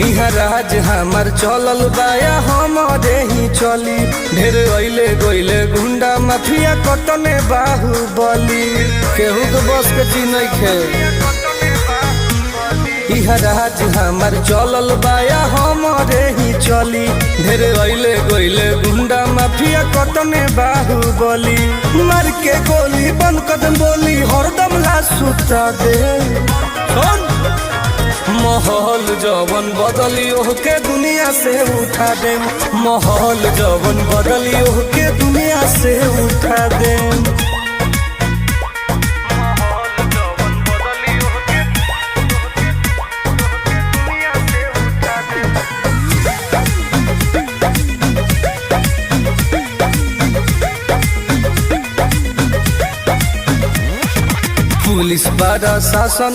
इहा राज हमार चलल बाया हमारे ही चली। ढेर अइले गइले गुंडा माफिया कतने बाहुबली, केहू के बस के चीज नइखे। इहा राज हमार चलल बाया हमारे ही चली। ढेर अइले गइले गुंडा माफिया कतने बाहुबली, मार के गोली बंद कदम बोली हरदम ला सुता दे। माहौल जवन बदली ओहके दुनिया से उठा दे। माहौल जवन बदली ओहके दुनिया से उठा दे। पुलिस बड़ा शासन